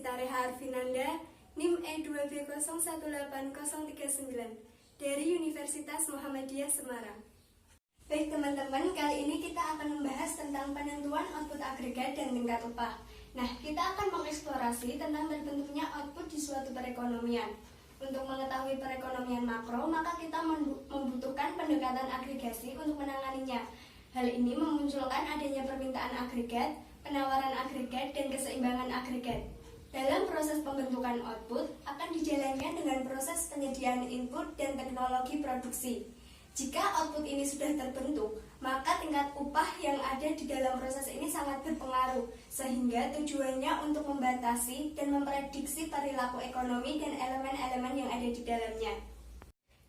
Sita Reha Arvinanda, NIM E2B018039 dari Universitas Muhammadiyah Semarang. Baik teman-teman, kali ini kita akan membahas tentang penentuan output agregat dan tingkat upah. Nah, kita akan mengeksplorasi tentang terbentuknya output di suatu perekonomian. Untuk mengetahui perekonomian makro, maka kita membutuhkan pendekatan agregasi untuk menanganinya. Hal ini memunculkan adanya permintaan agregat, penawaran agregat, dan keseimbangan agregat. Dalam proses pembentukan output, akan dijalankan dengan proses penyediaan input dan teknologi produksi. Jika output ini sudah terbentuk, maka tingkat upah yang ada di dalam proses ini sangat berpengaruh, sehingga tujuannya untuk membatasi dan memprediksi perilaku ekonomi dan elemen-elemen yang ada di dalamnya.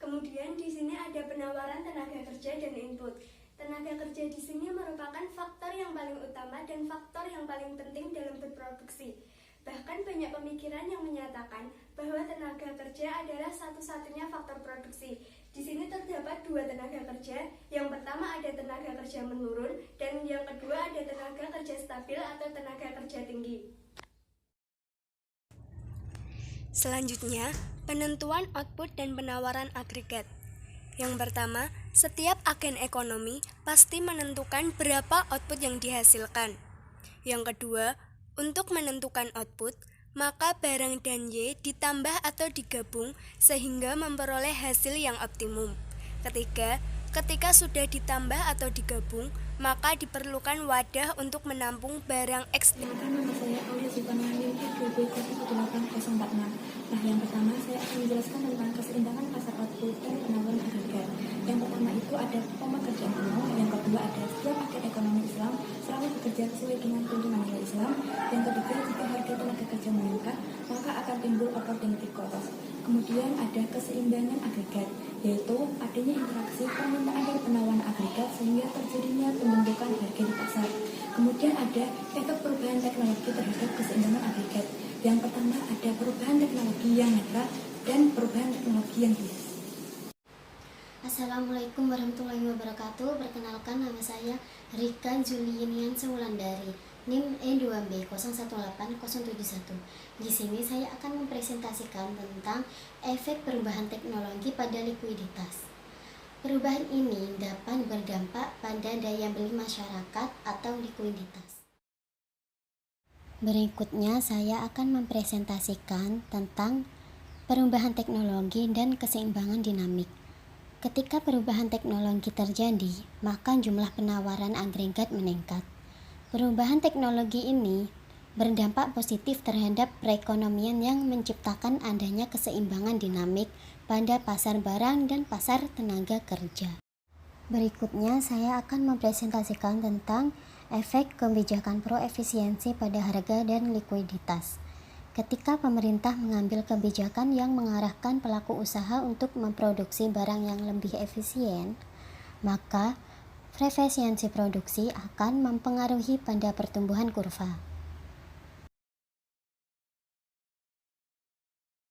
Kemudian di sini ada penawaran tenaga kerja dan input. Tenaga kerja di sini merupakan faktor yang paling utama dan faktor yang paling penting dalam berproduksi. Bahkan banyak pemikiran yang menyatakan bahwa tenaga kerja adalah satu-satunya faktor produksi. Di sini terdapat dua tenaga kerja. Yang pertama ada tenaga kerja menurun dan yang kedua ada tenaga kerja stabil atau tenaga kerja tinggi. Selanjutnya, penentuan output dan penawaran agregat. Yang pertama, setiap agen ekonomi pasti menentukan berapa output yang dihasilkan. Yang kedua, untuk menentukan output, maka barang dan Y ditambah atau digabung sehingga memperoleh hasil yang optimum. Ketiga, ketika sudah ditambah atau digabung, maka diperlukan wadah untuk menampung barang X. Nama saya Aulia Zulkarnaini, E2B018046. Nah, yang pertama saya akan menjelaskan tentang keseimbangan pasar output dan penawaran agregat. Yang pertama itu ada pekerja umum, yang kedua ada setiap agen ekonomi Islam selalu bekerja sesuai dengan tuntunan nilai Islam. Yang ketiga, jika harga tenaga kerja meningkat, maka akan timbul opportunity cost. Kemudian ada keseimbangan agregat, yaitu adanya interaksi permintaan dan penawaran agregat sehingga terjadinya pembentukan harga di pasar. Kemudian ada efek perubahan teknologi terhadap keseimbangan agregat. Yang pertama ada perubahan teknologi yang netral dan perubahan teknologi yang bias. Assalamualaikum warahmatullahi wabarakatuh. Perkenalkan, nama saya Rika Julinian Sewulandari, NIM E2B018071. Di sini saya akan mempresentasikan tentang efek perubahan teknologi pada likuiditas. Perubahan ini dapat berdampak pada daya beli masyarakat atau likuiditas. Berikutnya saya akan mempresentasikan tentang perubahan teknologi dan keseimbangan dinamik. Ketika perubahan teknologi terjadi, maka jumlah penawaran agregat meningkat. Perubahan teknologi ini berdampak positif terhadap perekonomian yang menciptakan adanya keseimbangan dinamik pada pasar barang dan pasar tenaga kerja. Berikutnya saya akan mempresentasikan tentang efek kebijakan pro-efisiensi pada harga dan likuiditas. Ketika pemerintah mengambil kebijakan yang mengarahkan pelaku usaha untuk memproduksi barang yang lebih efisien, maka efisiensi produksi akan mempengaruhi pada pertumbuhan kurva.